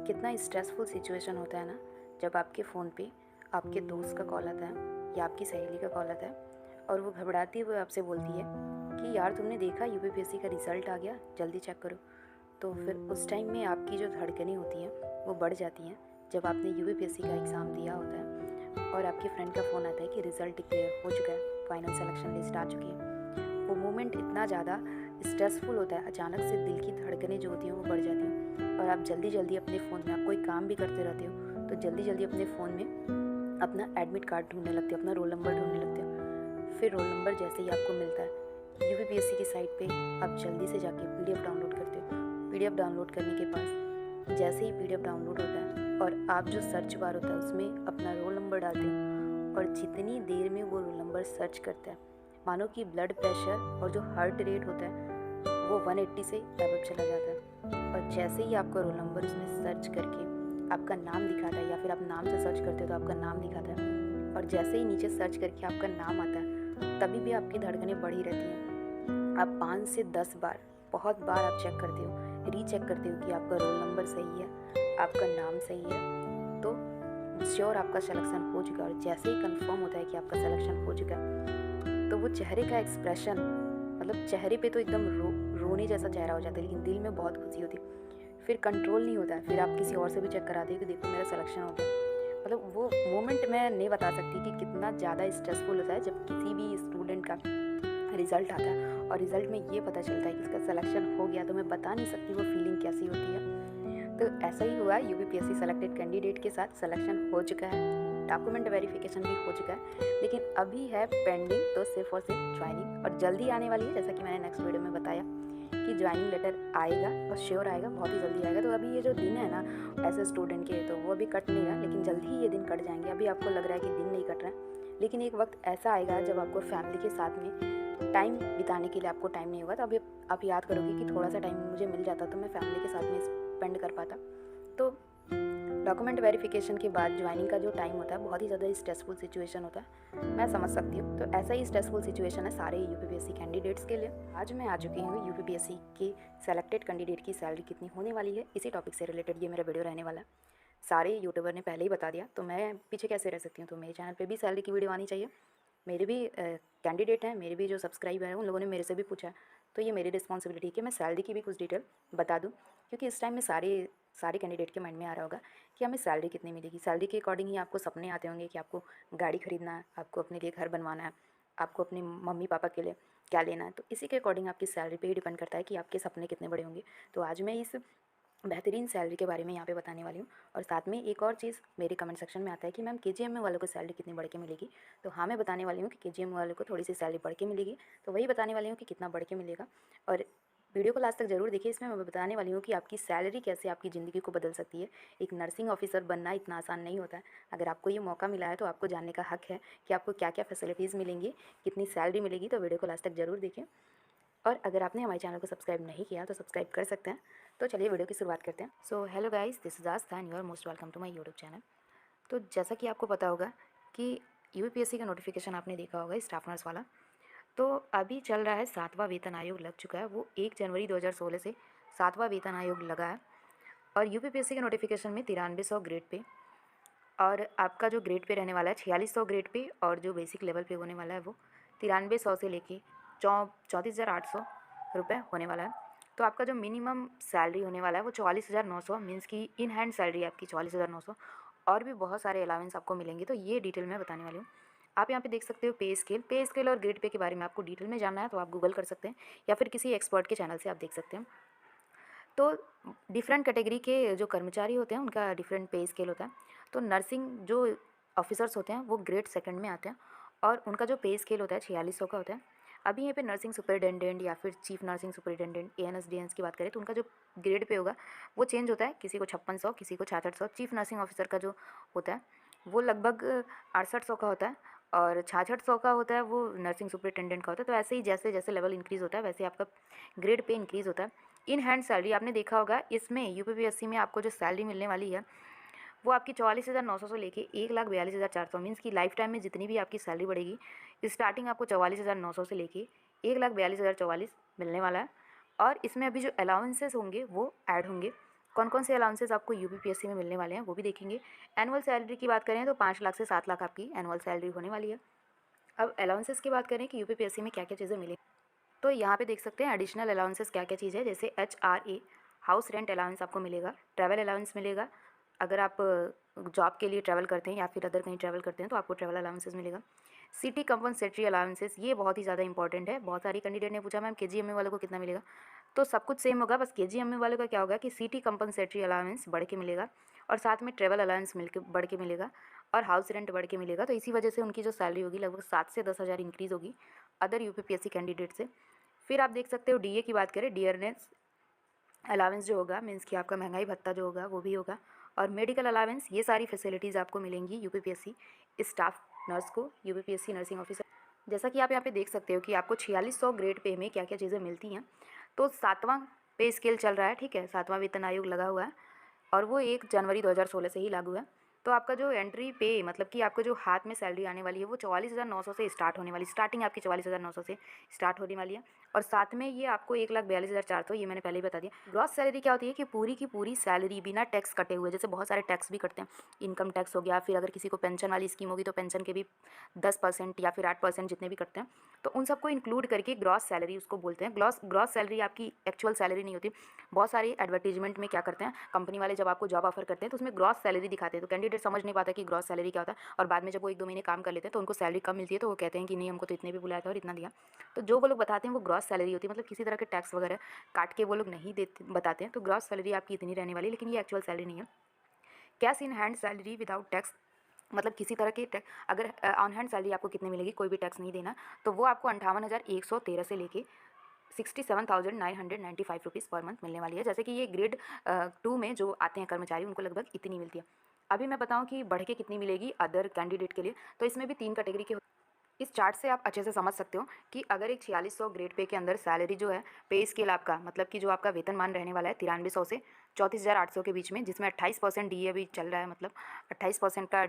कितना stressful situation होता है ना, जब आपके फ़ोन पे आपके दोस्त का कॉल आता है या आपकी सहेली का कॉल आता है और वो घबराती हुई आपसे बोलती है कि यार तुमने देखा यूपीपीएससी का रिज़ल्ट आ गया, जल्दी चेक करो। तो फिर उस टाइम में आपकी जो धड़कनें होती हैं वो बढ़ जाती हैं, जब आपने यूपीपीएससी का एग्ज़ाम दिया होता है और आपके फ्रेंड का फ़ोन आता है कि रिज़ल्ट डिक्लेयर हो चुका है, फाइनल सिलेक्शन लिस्ट आ चुकी है। वो मोमेंट इतना ज़्यादा स्ट्रेसफुल होता है, अचानक से दिल की धड़कनें जो होती हैं वो बढ़ जाती हैं और आप जल्दी जल्दी अपने फ़ोन में, आप कोई काम भी करते रहते हो तो जल्दी जल्दी अपने फ़ोन में अपना एडमिट कार्ड ढूंढने लगते हो, अपना रोल नंबर ढूंढने लगते हो। फिर रोल नंबर जैसे ही आपको मिलता है यूपीपीएससी की साइट पे आप जल्दी से जाके पीडीएफ डाउनलोड करते हो। पीडीएफ डाउनलोड करने के पास जैसे ही पीडीएफ डाउनलोड होता है और आप जो सर्च बार होता है उसमें अपना रोल नंबर डालते हो और जितनी देर में वो रोल नंबर सर्च करता है, मानो कि ब्लड प्रेशर और जो हार्ट रेट होता है वो 180 से अबव चला जाता है। और जैसे ही आपका रोल नंबर उसमें सर्च करके आपका नाम दिखाता है या फिर आप नाम से सर्च करते हो तो आपका नाम दिखाता है और जैसे ही नीचे सर्च करके आपका नाम आता है तभी भी आपकी धड़कनें बढ़ी रहती हैं। आप 5 से 10 बार, बहुत बार आप चेक करते हो, रीचेक करते हो कि आपका रोल नंबर सही है, आपका नाम सही है, तो श्योर आपका सिलेक्शन हो चुका है। और जैसे ही कंफर्म होता है कि आपका सिलेक्शन हो चुका है तो वो चेहरे का एक्सप्रेशन, मतलब चेहरे पे तो एकदम रोने जैसा चेहरा हो जाता है, लेकिन दिल में बहुत खुशी होती है। फिर कंट्रोल नहीं होता है, फिर आप किसी और से भी चेक कराते हो कि देखो मेरा सिलेक्शन हो गया। मतलब वो मोमेंट मैं नहीं बता सकती कि कितना ज़्यादा स्ट्रेसफुल होता है जब किसी भी स्टूडेंट का रिज़ल्ट आता है और रिज़ल्ट में ये पता चलता है कि इसका सिलेक्शन हो गया। तो मैं बता नहीं सकती वो फीलिंग कैसी होती है। तो ऐसा ही हुआ यूपीपीएससी सेलेक्टेड कैंडिडेट के साथ, सिलेक्शन हो चुका है, डॉक्यूमेंट वेरिफिकेशन भी हो चुका है, लेकिन अभी है पेंडिंग तो सिर्फ और सिर्फ ज्वाइनिंग, और जल्दी आने वाली है। जैसा कि मैंने नेक्स्ट वीडियो में बताया कि ज्वाइनिंग लेटर आएगा और श्योर आएगा, बहुत ही जल्दी आएगा। तो अभी ये जो दिन है ना ऐसे स्टूडेंट के, तो वो अभी कट नहीं रहा, लेकिन जल्दी ही ये दिन कट जाएंगे। अभी आपको लग रहा है कि दिन नहीं कट रहा है, लेकिन एक वक्त ऐसा आएगा जब आपको फैमिली के साथ में टाइम बिताने के लिए आपको टाइम नहीं होगा। तो अभी आप याद करोगे कि थोड़ा सा टाइम मुझे मिल जाता तो मैं फैमिली के साथ में स्पेंड कर पाता। तो डॉक्यूमेंट वेरिफिकेशन के बाद ज्वाइनिंग का जो टाइम होता है बहुत ही ज़्यादा स्ट्रेसफुल सिचुएशन होता है, मैं समझ सकती हूँ। तो ऐसा ही स्ट्रेसफुल सिचुएशन है सारे यूपीपीएससी कैंडिडेट्स के लिए। आज मैं आ चुकी हूँ यूपीपीएससी के सेलेक्टेड कैंडिडेट की सैलरी कितनी होने वाली है, इसी टॉपिक से रिलेटेड ये मेरा वीडियो रहने वाला है। सारे यूट्यूबर ने पहले ही बता दिया तो मैं पीछे कैसे रह सकती हूँ। तो मेरे चैनल पर भी सैलरी की वीडियो आनी चाहिए। मेरे भी कैंडिडेट हैं, मेरे भी जो सब्सक्राइबर हैं उन लोगों ने मेरे से भी पूछा, तो ये मेरी रिस्पॉन्सिबिलिटी है कि मैं सैलरी की भी कुछ डिटेल बता दूं, क्योंकि इस टाइम में सारे कैंडिडेट के माइंड में आ रहा होगा कि हमें सैलरी कितनी मिलेगी। सैलरी के अकॉर्डिंग ही आपको सपने आते होंगे कि आपको गाड़ी खरीदना है, आपको अपने लिए घर बनवाना है, आपको अपने मम्मी पापा के लिए क्या लेना है। तो इसी के अकॉर्डिंग आपकी सैलरी पे ही डिपेंड करता है कि आपके सपने कितने बड़े होंगे। तो आज मैं इस बेहतरीन सैलरी के बारे में यहाँ पे बताने वाली हूँ। और साथ में एक और चीज़ मेरे कमेंट सेक्शन में आता है कि मैम केजीएम वालों को सैलरी कितनी बढ़ के मिलेगी। तो हाँ, मैं बताने वाली हूँ कि केजीएम वालों को थोड़ी सी सैलरी बढ़ के मिलेगी। तो वही बताने वाली हूँ कि कितना बढ़ के मिलेगा, और वीडियो को लास्ट तक ज़रूर देखिए। इसमें मैं बताने वाली हूँ कि आपकी सैलरी कैसे आपकी ज़िंदगी को बदल सकती है। एक नर्सिंग ऑफिसर बनना इतना आसान नहीं होता है। अगर आपको ये मौका मिला है तो आपको जानने का हक है कि आपको क्या क्या फैसिलिटीज़ मिलेंगी, कितनी सैलरी मिलेगी। तो वीडियो को लास्ट तक ज़रूर देखिए। और अगर आपने हमारे चैनल को सब्सक्राइब नहीं किया तो सब्सक्राइब कर सकते हैं। तो चलिए वीडियो की शुरुआत करते हैं। So hello guys, this is Aastha and you are most welcome to my YouTube channel. तो जैसा कि आपको पता होगा कि यूपीएससी का नोटिफिकेशन आपने देखा होगा स्टाफ नर्स वाला, तो अभी चल रहा है 7वां वेतन आयोग लग चुका है। वो 1 जनवरी 2016 से 7वां वेतन आयोग लगा है। और यूपीपीएससी के नोटिफिकेशन में 9300 ग्रेड पे, और आपका जो ग्रेड पे रहने वाला है 4600 ग्रेड पे, और जो बेसिक लेवल पे होने वाला है वो 9300 से लेके 34,800 रुपये होने वाला है। तो आपका जो मिनिमम सैलरी होने वाला है वो 44,900, मीन्स की इन हैंड सैलरी आपकी 44,900, और भी बहुत सारे अलावेंस आपको मिलेंगे। तो ये डिटेल में बताने वाली हूँ। आप यहाँ पे देख सकते हो पे स्केल और ग्रेड पे के बारे में आपको डिटेल में जानना है तो आप गूगल कर सकते हैं या फिर किसी एक्सपर्ट के चैनल से आप देख सकते हैं। तो डिफरेंट कैटेगरी के जो कर्मचारी होते हैं उनका डिफरेंट पे स्केल होता है। तो नर्सिंग जो ऑफिसर्स होते हैं वो ग्रेड सेकंड में आते हैं और उनका जो पे स्केल होता है 4600 का होता है। अभी यहाँ पे नर्सिंग सुपरिटेंडेंट या फिर chief nursing superintendent ANS DNS की बात करें तो उनका जो ग्रेड पे होगा वो चेंज होता है, किसी को 5600, किसी को 6600। चीफ नर्सिंग ऑफिसर का जो होता है वो लगभग 6800 का होता है, और 6600 का होता है वो नर्सिंग सुपरिटेंडेंट का होता है। तो ऐसे ही जैसे जैसे लेवल इंक्रीज़ होता है वैसे आपका ग्रेड पे इंक्रीज़ होता है। इन हैंड सैलरी आपने देखा होगा, इसमें यूपीपीएससी में आपको जो सैलरी मिलने वाली है वो आपकी 44,900 से लेके 1,42,400, मीन्स की लाइफ टाइम में जितनी भी आपकी सैलरी बढ़ेगी स्टार्टिंग आपको 44,900 से लेके 1,42,044 मिलने वाला है। और इसमें अभी जो अलाउंसेस होंगे वो ऐड होंगे, कौन कौन से अलाउंसेस आपको यूपीपीएससी में मिलने वाले हैं वो भी देखेंगे। एनुअल सैलरी की बात करें तो 5 लाख से 7 लाख आपकी एनुअल सैलरी होने वाली है। अब अलाउंसेस की बात करें कि यूपीपीएससी में क्या क्या चीज़ें मिलेंगी, तो यहाँ पे देख सकते हैं एडिशनल अलाउंसेस क्या क्या चीज़ है। जैसे HRA हाउस रेंट अलाउंस आपको मिलेगा, ट्रैवल अलाउंस मिलेगा, अगर आप जॉब के लिए ट्रैवल करते हैं या फिर अदर कहीं ट्रैवल करते हैं तो आपको ट्रैवल अलाउंसेस मिलेगा। सिटी कंपनसेटरी अलाउंसेस, ये बहुत ही ज़्यादा इंपॉर्टेंट है। बहुत सारी कैंडिडेट ने पूछा मैम KGMA वालों को कितना मिलेगा, तो सब कुछ सेम होगा, बस KGMA वालों का क्या होगा कि सिटी कंपनसेटरी अलाउंस बढ़ के मिलेगा और साथ में ट्रैवल अलाउंस मिल के बढ़ के मिलेगा और हाउस रेंट बढ़ के मिलेगा। तो इसी वजह से उनकी जो सैलरी होगी लगभग 7 से 10 हज़ार इंक्रीज़ होगी अदर यूपीपीएससी कैंडिडेट से। फिर आप देख सकते हो DA की बात करें, डियरनेस अलावेंस जो होगा, मीन्स कि आपका महंगाई भत्ता जो होगा वो भी होगा, और मेडिकल अलावेंस, ये सारी फैसिलिटीज़ आपको मिलेंगी यूपीपीएससी स्टाफ नर्स को, यूपीपीएससी नर्सिंग ऑफिसर। जैसा कि आप यहाँ पे देख सकते हो कि आपको 4600 ग्रेड पे में क्या क्या चीज़ें मिलती हैं। तो 7वां पे स्केल चल रहा है, ठीक है, 7वां वेतन आयोग लगा हुआ है और वो 1 जनवरी 2016 से ही लागू है। तो आपका जो एंट्री पे मतलब कि आपको जो हाथ में सैलरी आने वाली है वो 44,900 से स्टार्ट होने वाली, स्टार्टिंग आपकी 44,900 से स्टार्ट होने वाली है। और साथ में ये आपको 1,42,400, ये मैंने पहले ही बता दिया। ग्रॉस सैलरी क्या होती है कि पूरी की पूरी सैलरी बिना टैक्स कटे हुए, जैसे बहुत सारे टैक्स भी कटते हैं, इनकम टैक्स हो गया, फिर अगर किसी को पेंशन वाली स्कीम होगी तो पेंशन के भी 10% या फिर 8% जितने भी कटते हैं, तो उन सबको इंक्लूड करके ग्रॉस सैलरी उसको बोलते हैं। ग्रॉस सैलरी आपकी एक्चुअल सैलरी नहीं होती। बहुत सारी एडवर्टीजमेंट में क्या करते हैं कंपनी वाले, जब आपको जॉब ऑफर करते हैं तो उसमें ग्रॉस सैलरी दिखाते हैं, तो कैंडिडेट समझ नहीं पाता कि ग्रॉस सैलरी क्या होता है, और बाद में जब वो 1-2 महीने काम कर लेते हैं तो उनको सैलरी कम मिलती है, तो वो कहते हैं कि नहीं हमको तो इतने भी बुलाया था और इतना दिया। तो जो वो लोग बताते हैं वो ग्रॉस सैलरी होती है, मतलब किसी तरह के टैक्स वगैरह काट के वो लोग नहीं देते, बताते हैं। तो ग्रॉस सैलरी आपकी इतनी रहने वाली है, लेकिन ये एक्चुअल सैलरी नहीं है। Cash in hand salary without tax, मतलब किसी तरह के टैक्स, अगर ऑन हैंड सैलरी आपको कितनी मिलेगी, कोई भी टैक्स नहीं देना, तो वो आपको 58,113 से लेके 67,995 रुपीज़ पर मंथ मिलने वाली है। जैसे कि ये ग्रेड 2 में जो आते हैं कर्मचारी उनको लगभग इतनी मिलती है। अभी मैं बताऊं कि बढ़ के कितनी मिलेगी अदर कैंडिडेट के लिए, तो इसमें भी 3 कैटेगरी के। इस चार्ट से आप अच्छे से समझ सकते हो कि अगर एक 4600 ग्रेड पे के अंदर सैलरी जो है, पे स्केल आपका मतलब कि जो आपका वेतनमान रहने वाला है 9300 से 34,800 के बीच में, जिसमें 28% DA अभी चल रहा है, मतलब 28% का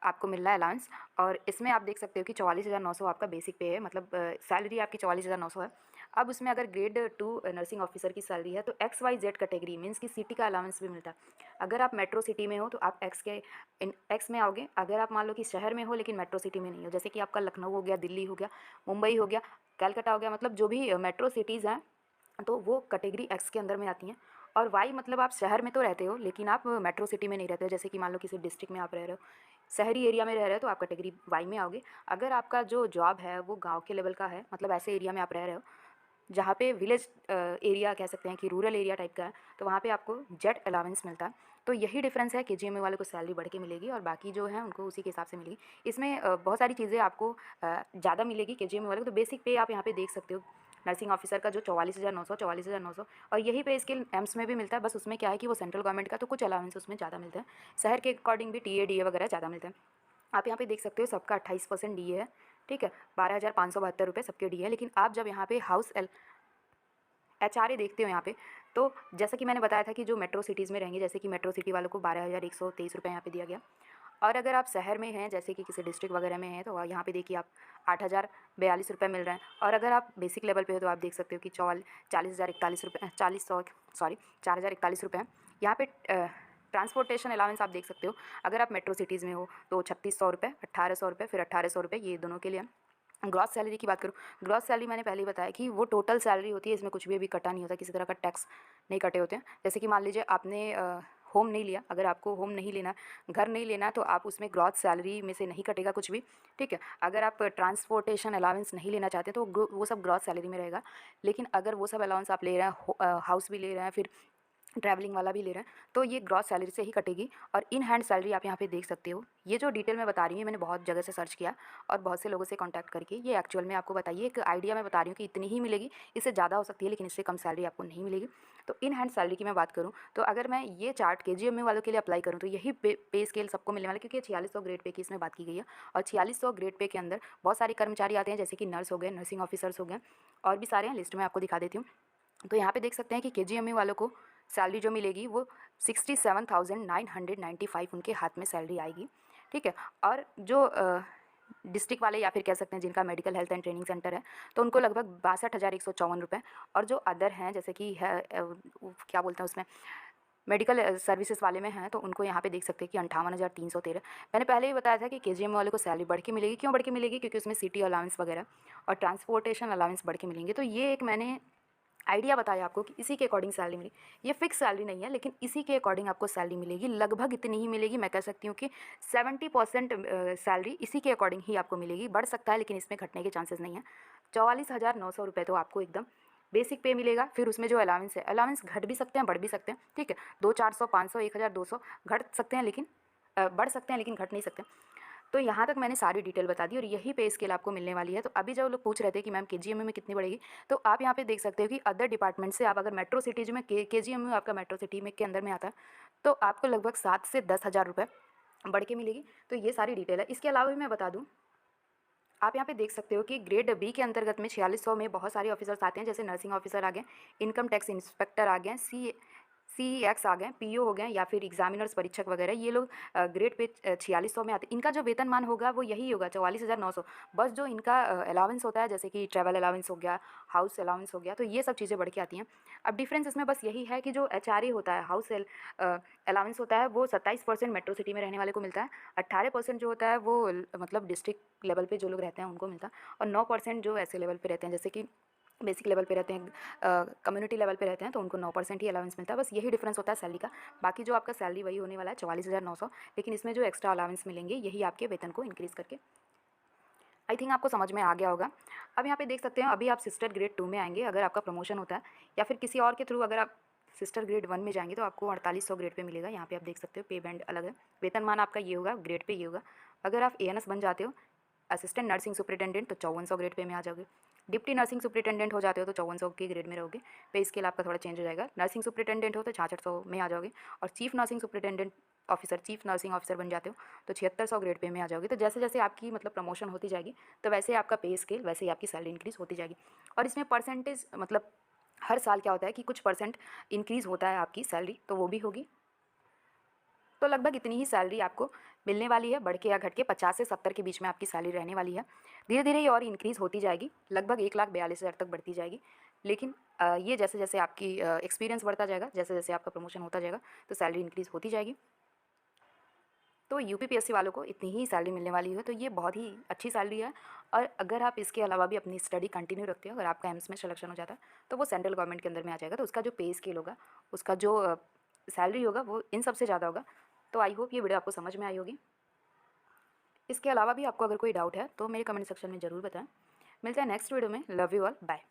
आपको मिल रहा है अलाउंस। और इसमें आप देख सकते हो कि 44,900 आपका बेसिक पे है, मतलब सैलरी आपकी 44,900 है। अब उसमें अगर ग्रेड 2 नर्सिंग ऑफिसर की सैलरी है तो XYZ कैटेगरी मीन्स कि सिटी का अलाउंस भी मिलता है। अगर आप मेट्रो सिटी में हो तो आप एक्स में आओगे। अगर आप मान लो कि शहर में हो लेकिन मेट्रो सिटी में नहीं हो, जैसे कि आपका लखनऊ हो गया, दिल्ली हो गया, मुंबई हो गया, कलकत्ता हो गया, मतलब जो भी मेट्रो सिटीज़ हैं तो वो कैटेगरी एक्स के अंदर में आती हैं। और वाई मतलब आप शहर में तो रहते हो लेकिन आप मेट्रो सिटी में नहीं रहते हो, जैसे कि मान लो किसी डिस्ट्रिक्ट में आप रह रहे हो, शहरी एरिया में रह रहे हो, तो आप कैटेगरी वाई में आओगे। अगर आपका जो जॉब है वो गांव के लेवल का है, मतलब ऐसे एरिया में आप रह रहे हो जहाँ पे विलेज एरिया कह सकते हैं कि रूरल एरिया टाइप का है, तो वहाँ पे आपको जेट अलाउंस मिलता है। तो यही डिफरेंस है, KGMA वाले को सैलरी बढ़ के मिलेगी और बाकी जो है उनको उसी के हिसाब से मिलेगी। इसमें बहुत सारी चीज़ें आपको ज़्यादा मिलेगी KGMA वाले को। तो बेसिक पे आप यहाँ पे देख सकते हो नर्सिंग ऑफिसर का जो 44,900 और यही पे स्केल एम्स में भी मिलता है, बस उसमें क्या है कि वो सेंट्रल गवर्नमेंट का, तो कुछ अलाउंस उसमें ज़्यादा मिलते हैं। शहर के अकॉर्डिंग भी TA DA वगैरह ज़्यादा मिलते हैं। आप यहाँ पे देख सकते हो सबका 28% DA है, ठीक है, 12,572 रुपये सबके DA है। लेकिन आप जब यहाँ पे HRA देखते हो यहाँ पे, तो जैसा कि मैंने बताया था कि जो मेट्रो सिटीज़ में रहेंगे, जैसे कि मेट्रो सिटी वालों को 12,123 रुपये यहाँ पे दिया गया। और अगर आप शहर में हैं, जैसे कि किसी डिस्ट्रिक्ट वगैरह में हैं, तो यहाँ पे देखिए आप 8,042 रुपये मिल रहे हैं। और अगर आप बेसिक लेवल पे हो तो आप देख सकते हो कि 40,041 रुपये, 4,041 रुपये हैं। यहाँ पे ट्रांसपोर्टेशन अलाउंस आप देख सकते हो, अगर आप मेट्रो सिटीज़ में हो तो 3,600 रुपये, 1,800 रुपये, फिर 1,800 रुपये, ये दोनों के लिए। ग्रॉस सैलरी की बात करूँ, ग्रॉस सैलरी मैंने पहले ही बताया कि वो टोटल सैलरी होती है, इसमें कुछ भी अभी कटा नहीं होता, किसी तरह का टैक्स नहीं कटे होते हैं। जैसे कि मान लीजिए आपने होम नहीं लिया, अगर आपको होम नहीं लेना, घर नहीं लेना, तो आप उसमें ग्रॉस सैलरी में से नहीं कटेगा कुछ भी, ठीक है। अगर आप ट्रांसपोर्टेशन अलाउंस नहीं लेना चाहते तो वो सब ग्रॉस सैलरी में रहेगा। लेकिन अगर वो सब अलाउंस आप ले रहे हैं, हाउस भी ले रहे हैं, फिर ट्रैवलिंग वाला भी ले रहे हैं, तो ये ग्रॉस सैलरी से ही कटेगी। और इन हैंड सैलरी आप यहाँ पे देख सकते हो। ये जो डिटेल में बता रही हूँ मैंने बहुत जगह से सर्च किया और बहुत से लोगों से कांटेक्ट करके ये एक्चुअल में आपको बताइए, एक आइडिया मैं बता रही हूँ कि इतनी ही मिलेगी, इससे ज़्यादा हो सकती है लेकिन इससे कम सैलरी आपको नहीं मिलेगी। तो इन हैंड सैलरी की मैं बात करूँ तो अगर मैं ये चार्ट KGMA वालों के लिए अप्लाई करूँ तो यही पे स्केल सबको मिलने वाला है, क्योंकि 4600 ग्रेड पे की इसमें बात की गई है। और 4600 ग्रेड पे के अंदर बहुत सारे कर्मचारी आते हैं, जैसे कि नर्स हो गए, नर्सिंग ऑफिसर्स हो गए, और भी सारे हैं, लिस्ट में आपको दिखा देती हूँ। तो यहाँ पे देख सकते हैं कि KGMA वालों को सैलरी जो मिलेगी वो 67,995 उनके हाथ में सैलरी आएगी, ठीक है। और जो डिस्ट्रिक्ट वाले या फिर कह सकते हैं जिनका medical health and training centre है, तो उनको लगभग 62,154 रुपये। और जो अदर हैं जैसे कि है क्या बोलते हैं उसमें मेडिकल सर्विसेज वाले में हैं तो उनको यहाँ पे देख सकते हैं कि 58,313। मैंने पहले ही बताया था कि केजीएम वाले को सैलरी बढ़ के मिलेगी। क्यों बढ़ के मिलेगी? क्योंकि उसमें सिटी अलाउंस वगैरह और ट्रांसपोर्टेशन अलाउंस बढ़ के मिलेंगे। तो ये एक मैंने आइडिया बताया आपको कि इसी के अकॉर्डिंग सैलरी मिली। ये फिक्स सैलरी नहीं है, लेकिन इसी के अकॉर्डिंग आपको सैलरी मिलेगी। लगभग इतनी ही मिलेगी। मैं कह सकती हूँ कि 70% सैलरी इसी के अकॉर्डिंग ही आपको मिलेगी। बढ़ सकता है लेकिन इसमें घटने के चांसेस नहीं है। 44,900 रुपये तो आपको एकदम बेसिक पे मिलेगा। फिर उसमें जो अलाउंस है, अलाउंस घट भी सकते हैं, बढ़ भी सकते हैं, ठीक है। 2, 400, 500, 1,200 घट सकते हैं, लेकिन बढ़ सकते हैं, लेकिन घट नहीं सकते। तो यहाँ तक मैंने सारी डिटेल बता दी और यही पे स्केल आपको मिलने वाली है। तो अभी जो लोग पूछ रहे थे कि मैम केजीएमयू में कितनी बढ़ेगी, तो आप यहाँ पे देख सकते हो कि अदर डिपार्टमेंट से आप अगर मेट्रो सिटीज में केजीएमयू आपका मेट्रो सिटी में के अंदर में आता है तो आपको लगभग 7 से 10,000 रुपये बढ़ के मिलेगी। तो ये सारी डिटेल है। इसके अलावा भी मैं बता दूँ, आप यहाँ पे देख सकते हो कि ग्रेड बी के अंतर्गत में 4600 में बहुत सारे ऑफिसर्स आते हैं, जैसे नर्सिंग ऑफिसर आ गए, इनकम टैक्स इंस्पेक्टर आ गए, CEX आ गए, PO हो गए, या फिर एग्जामिनर्स परीक्षक वगैरह। ये लोग ग्रेड पे 4600 में आते हैं। इनका जो वेतनमान होगा वो यही होगा 44,900। बस जो इनका अलाउंस होता है, जैसे कि ट्रैवल अलाउंस हो गया, हाउस अलाउंस हो गया, तो ये सब चीज़ें बढ़ के आती हैं। अब डिफरेंस इसमें बस यही है कि जो HRA होता है, हाउस अलाउंस होता है, वो 27% मेट्रो सिटी में रहने वाले को मिलता है। 18% जो होता है वो मतलब डिस्ट्रिक्ट लेवल पे जो लोग रहते हैं उनको मिलता है। और 9% जो ऐसे लेवल पे रहते हैं, जैसे कि बेसिक लेवल पे रहते हैं, कम्युनिटी लेवल पे रहते हैं, तो उनको 9% ही अलाउंस मिलता है। बस यही डिफरेंस होता है सैलरी का। बाकी जो आपका सैलरी वही होने वाला है 44,900, लेकिन इसमें जो एक्स्ट्रा अलाउंस मिलेंगे यही आपके वेतन को इंक्रीज़ करके। आई थिंक आपको समझ में आ गया होगा। अब यहाँ पे देख सकते हैं, अभी आप सिस्टर ग्रेड 2 में आएंगे अगर आपका प्रमोशन होता है, या फिर किसी और के थ्रू अगर आप सिस्टर ग्रेड 1 में जाएंगे तो आपको 4800 ग्रेड पे मिलेगा। यहाँ पे आप देख सकते हो पे बैंड अलग है, वेतनमान आपका ये होगा, ग्रेड पे ये होगा। अगर आप ANS बन जाते हो, असिस्टेंट नर्सिंग सुपरिटेंडेंट, तो 5400 ग्रेड पे में आ जाओगे। डिप्टी नर्सिंग सुपरिटेंडेंट हो जाते हो तो 5400 के ग्रेड में रहोगे। पे स्केल आपका थोड़ा चेंज हो जाएगा। नर्सिंग सुपरिटेंडेंट हो तो 6600 में आ जाओगे। और chief nursing superintendent officer, chief nursing officer बन जाते हो तो 7600 ग्रेड पे में आ जाओगे। तो जैसे जैसे आपकी मतलब प्रमोशन होती जाएगी तो वैसे आपका पे स्केल, वैसे ही आपकी सैलरी इंक्रीज़ होती जाएगी। और इसमें परसेंटेज मतलब हर साल क्या होता है कि कुछ परसेंट इंक्रीज़ होता है आपकी सैलरी, तो वो भी होगी। तो लगभग इतनी ही सैलरी आपको मिलने वाली है। बढ़ के या घट के 50 से 70 के बीच में आपकी सैलरी रहने वाली है। धीरे धीरे ये और इंक्रीज़ होती जाएगी, लगभग 1,42,000 तक बढ़ती जाएगी। लेकिन ये जैसे जैसे आपकी एक्सपीरियंस बढ़ता जाएगा, जैसे जैसे आपका प्रमोशन होता जाएगा, तो सैलरी इंक्रीज़ होती जाएगी। तो UPPSC वालों को इतनी ही सैलरी मिलने वाली है, तो ये बहुत ही अच्छी सैलरी है। और अगर आप इसके अलावा भी अपनी स्टडी कंटिन्यू रखते हो, अगर आपका एम्स में सिलेक्शन हो जाता है तो वो सेंट्रल गवर्नमेंट के अंदर में आ जाएगा, तो उसका जो पे स्केल होगा, उसका जो सैलरी होगा वो इन सबसे ज़्यादा होगा। तो आई होप ये वीडियो आपको समझ में आई होगी। इसके अलावा भी आपको अगर कोई डाउट है तो मेरे कमेंट सेक्शन में ज़रूर बताएं। मिलते हैं नेक्स्ट वीडियो में। Love you all, bye.